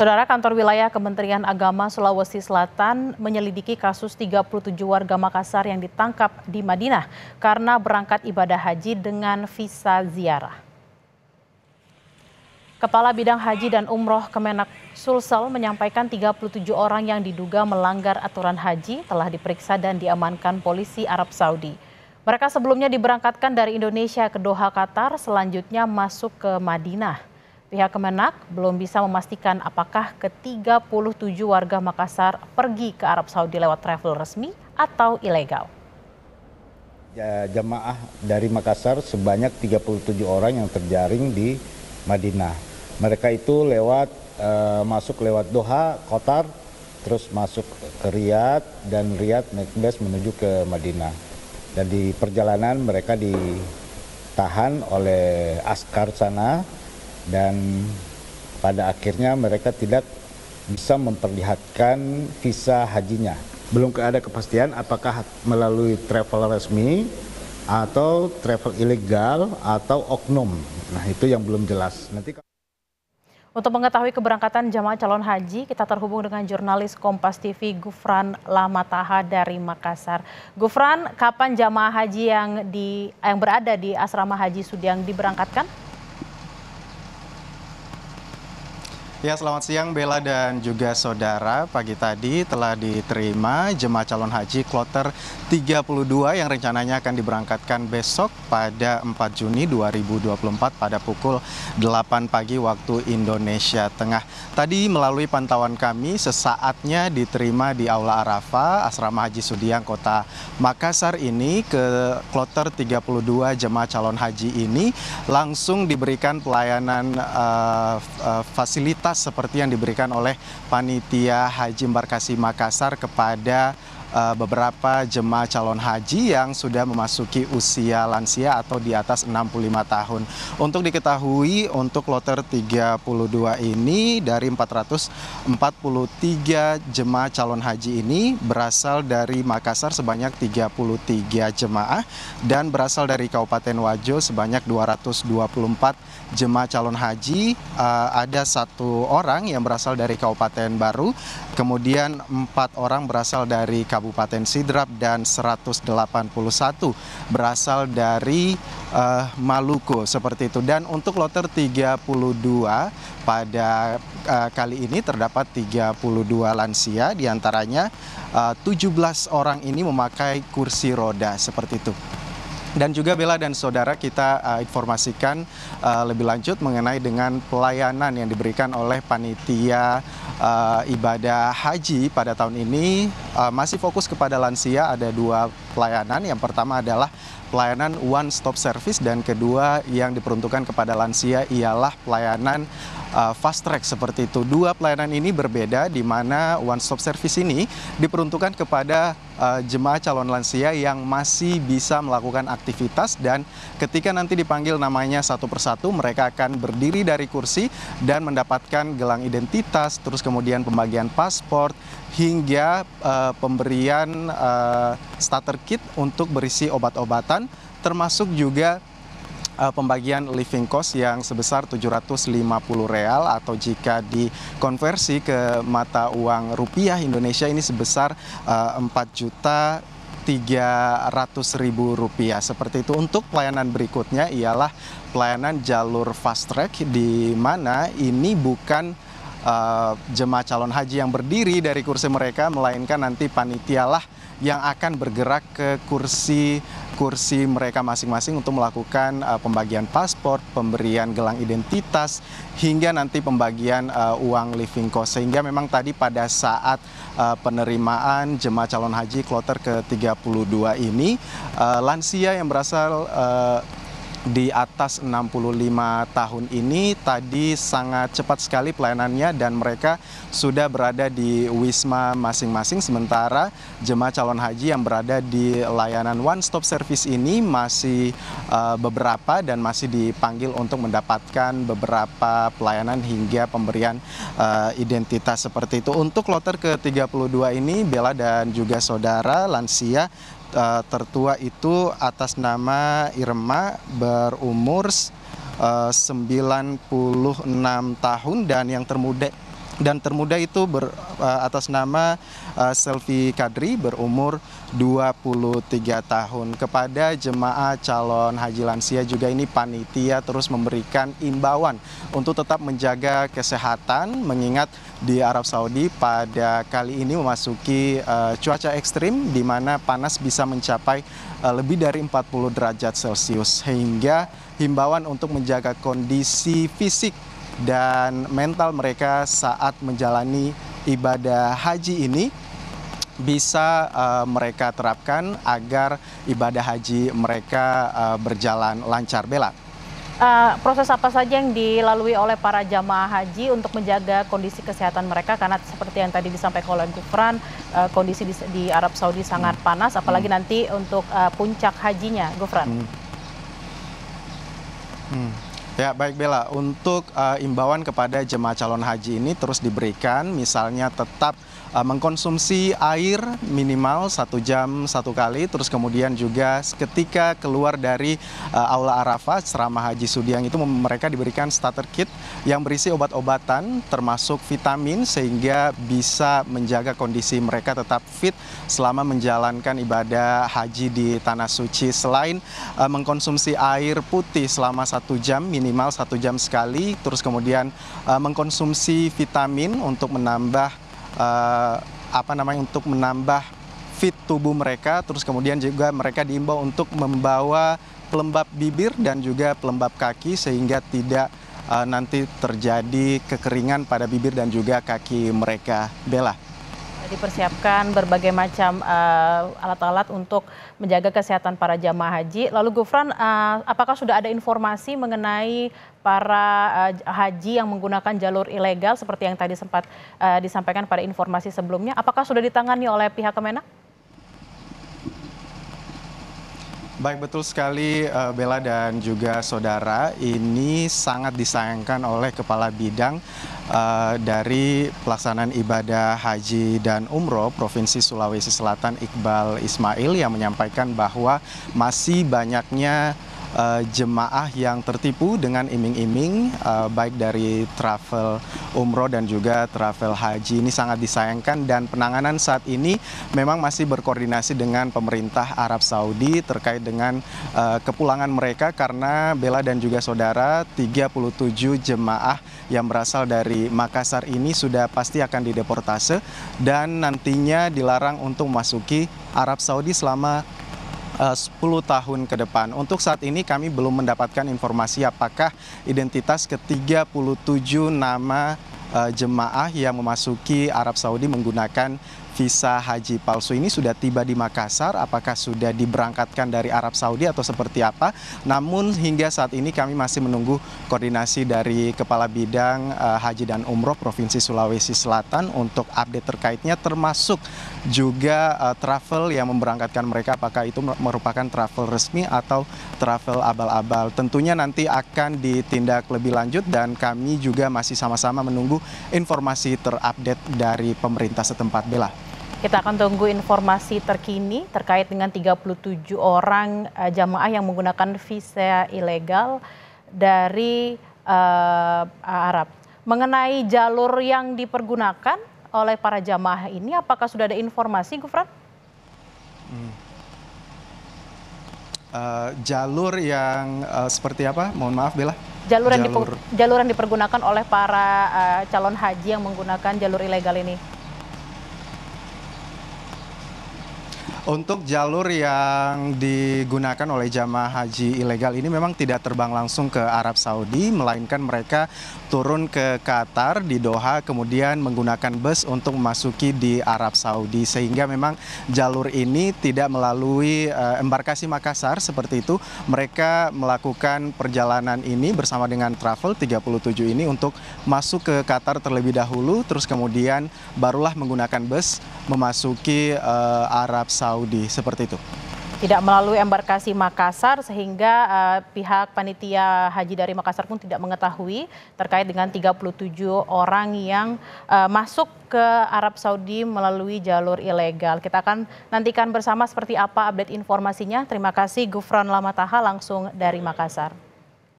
Saudara, kantor wilayah Kementerian Agama Sulawesi Selatan menyelidiki kasus 37 warga Makassar yang ditangkap di Madinah karena berangkat ibadah haji dengan visa ziarah. Kepala Bidang Haji dan Umroh Kemenak Sulsel menyampaikan 37 orang yang diduga melanggar aturan haji telah diperiksa dan diamankan polisi Arab Saudi. Mereka sebelumnya diberangkatkan dari Indonesia ke Doha, Qatar, selanjutnya masuk ke Madinah. Pihak Kemenak belum bisa memastikan apakah ke-37 warga Makassar pergi ke Arab Saudi lewat travel resmi atau ilegal. Jamaah dari Makassar sebanyak 37 orang yang terjaring di Madinah. Mereka itu masuk lewat Doha, Qatar, terus masuk ke Riyadh, dan Riyadh naik bus menuju ke Madinah. Dan di perjalanan mereka ditahan oleh askar sana, dan pada akhirnya mereka tidak bisa memperlihatkan visa hajinya. Belum ada kepastian apakah melalui travel resmi atau travel ilegal atau oknum. Nah, itu yang belum jelas. Untuk mengetahui keberangkatan jamaah calon haji, kita terhubung dengan jurnalis Kompas TV Gufran Lamataha dari Makassar. Gufran, kapan jamaah haji yang berada di asrama haji Sudiang diberangkatkan? Ya, selamat siang Bella dan juga saudara. Pagi tadi telah diterima jemaah calon haji kloter 32 yang rencananya akan diberangkatkan besok pada 4 Juni 2024 pada pukul 8 pagi waktu Indonesia Tengah. Tadi melalui pantauan kami sesaatnya diterima di Aula Arafah, Asrama Haji Sudiang, Kota Makassar ini. Ke kloter 32 jemaah calon haji ini langsung diberikan pelayanan fasilitas seperti yang diberikan oleh Panitia Haji Embarkasi Makassar kepada beberapa jemaah calon haji yang sudah memasuki usia lansia atau di atas 65 tahun. Untuk diketahui, untuk kloter 32 ini dari 443 jemaah calon haji ini berasal dari Makassar sebanyak 33 jemaah dan berasal dari Kabupaten Wajo sebanyak 224 jemaah calon haji. Ada 1 orang yang berasal dari Kabupaten Baru, kemudian 4 orang berasal dari Kabupaten Sidrap, dan 181 berasal dari Maluku, seperti itu. Dan untuk kloter 32 pada kali ini terdapat 32 lansia, diantaranya 17 orang ini memakai kursi roda, seperti itu. Dan juga Bella dan saudara, kita informasikan lebih lanjut mengenai dengan pelayanan yang diberikan oleh panitia ibadah haji pada tahun ini. Masih fokus kepada lansia, ada 2 pelayanan. Yang pertama adalah pelayanan one stop service, dan kedua yang diperuntukkan kepada lansia ialah pelayanan fast track, seperti itu. 2 pelayanan ini berbeda, di mana one stop service ini diperuntukkan kepada jemaah calon lansia yang masih bisa melakukan aktivitas, dan ketika nanti dipanggil namanya satu persatu, mereka akan berdiri dari kursi dan mendapatkan gelang identitas, terus kemudian pembagian paspor, hingga pemberian starter kit untuk berisi obat-obatan, termasuk juga pembagian living cost yang sebesar 750 real, atau jika dikonversi ke mata uang rupiah Indonesia ini sebesar 4.300.000 rupiah, seperti itu. Untuk pelayanan berikutnya ialah pelayanan jalur fast track, di mana ini bukan jemaah calon haji yang berdiri dari kursi mereka, melainkan nanti panitialah yang akan bergerak ke kursi mereka masing-masing untuk melakukan pembagian paspor, pemberian gelang identitas, hingga nanti pembagian uang living cost. Sehingga memang tadi pada saat penerimaan jemaah calon haji kloter ke-32 ini, lansia yang berasal di atas 65 tahun ini tadi sangat cepat sekali pelayanannya, dan mereka sudah berada di wisma masing-masing. Sementara jemaah calon haji yang berada di layanan one stop service ini masih beberapa, dan masih dipanggil untuk mendapatkan beberapa pelayanan hingga pemberian identitas, seperti itu. Untuk kloter ke-32 ini, Bella dan juga saudara, lansia tertua itu atas nama Irma, berumur 96 tahun, dan yang termuda Dan termuda itu atas nama Selvi Kadri berumur 23 tahun. Kepada jemaah calon haji lansia juga ini panitia terus memberikan imbauan untuk tetap menjaga kesehatan, mengingat di Arab Saudi pada kali ini memasuki cuaca ekstrim di mana panas bisa mencapai lebih dari 40 derajat Celcius, sehingga himbauan untuk menjaga kondisi fisik dan mental mereka saat menjalani ibadah haji ini bisa mereka terapkan agar ibadah haji mereka berjalan lancar. Bella. Proses apa saja yang dilalui oleh para jamaah haji untuk menjaga kondisi kesehatan mereka, karena seperti yang tadi disampaikan oleh Gufran, kondisi di Arab Saudi sangat panas, apalagi nanti untuk puncak hajinya, Gufran. Ya, baik Bella, untuk imbauan kepada jemaah calon haji ini terus diberikan, misalnya tetap mengkonsumsi air minimal 1 jam 1 kali, terus kemudian juga ketika keluar dari Aula Arafah ceramah Haji Sudiang itu mereka diberikan starter kit yang berisi obat-obatan termasuk vitamin sehingga bisa menjaga kondisi mereka tetap fit selama menjalankan ibadah haji di Tanah Suci. Selain mengkonsumsi air putih selama 1 jam, minimal 1 jam sekali, terus kemudian mengkonsumsi vitamin untuk menambah untuk menambah fit tubuh mereka, terus kemudian juga mereka diimbau untuk membawa pelembab bibir dan juga pelembab kaki sehingga tidak nanti terjadi kekeringan pada bibir dan juga kaki mereka. Bella. Dipersiapkan berbagai macam alat-alat untuk menjaga kesehatan para jamaah haji. Lalu Gufran, apakah sudah ada informasi mengenai para haji yang menggunakan jalur ilegal seperti yang tadi sempat disampaikan pada informasi sebelumnya? Apakah sudah ditangani oleh pihak Kemenak? Baik, betul sekali Bella dan juga saudara, ini sangat disayangkan oleh Kepala Bidang dari pelaksanaan ibadah haji dan umroh Provinsi Sulawesi Selatan, Iqbal Ismail, yang menyampaikan bahwa masih banyaknya jemaah yang tertipu dengan iming-iming baik dari travel umroh dan juga travel haji. Ini sangat disayangkan dan penanganan saat ini memang masih berkoordinasi dengan pemerintah Arab Saudi terkait dengan kepulangan mereka, karena Bella dan juga saudara 37 jemaah yang berasal dari Makassar ini sudah pasti akan dideportase dan nantinya dilarang untuk memasuki Arab Saudi selama 10 tahun ke depan. Untuk saat ini kami belum mendapatkan informasi apakah identitas ke-37 nama jemaah yang memasuki Arab Saudi menggunakan visa haji palsu ini sudah tiba di Makassar, apakah sudah diberangkatkan dari Arab Saudi atau seperti apa. Namun hingga saat ini kami masih menunggu koordinasi dari Kepala Bidang Haji dan Umroh Provinsi Sulawesi Selatan untuk update terkaitnya, termasuk juga travel yang memberangkatkan mereka, apakah itu merupakan travel resmi atau travel abal-abal. Tentunya nanti akan ditindak lebih lanjut dan kami juga masih sama-sama menunggu informasi terupdate dari pemerintah setempat. Bella. Kita akan tunggu informasi terkini terkait dengan 37 orang jamaah yang menggunakan visa ilegal dari Arab. Mengenai jalur yang dipergunakan oleh para jamaah ini, apakah sudah ada informasi, Gufran? Jalur yang seperti apa? Mohon maaf, Bella. Jalur yang dipergunakan oleh para calon haji yang menggunakan jalur ilegal ini. Untuk jalur yang digunakan oleh jamaah haji ilegal ini memang tidak terbang langsung ke Arab Saudi, melainkan mereka turun ke Qatar di Doha, kemudian menggunakan bus untuk memasuki di Arab Saudi. Sehingga memang jalur ini tidak melalui embarkasi Makassar seperti itu. Mereka melakukan perjalanan ini bersama dengan travel 37 ini untuk masuk ke Qatar terlebih dahulu, terus kemudian barulah menggunakan bus memasuki Arab Saudi, seperti itu. Tidak melalui embarkasi Makassar, sehingga pihak panitia haji dari Makassar pun tidak mengetahui terkait dengan 37 orang yang masuk ke Arab Saudi melalui jalur ilegal. Kita akan nantikan bersama seperti apa update informasinya. Terima kasih Gufran Lamataha langsung dari Makassar.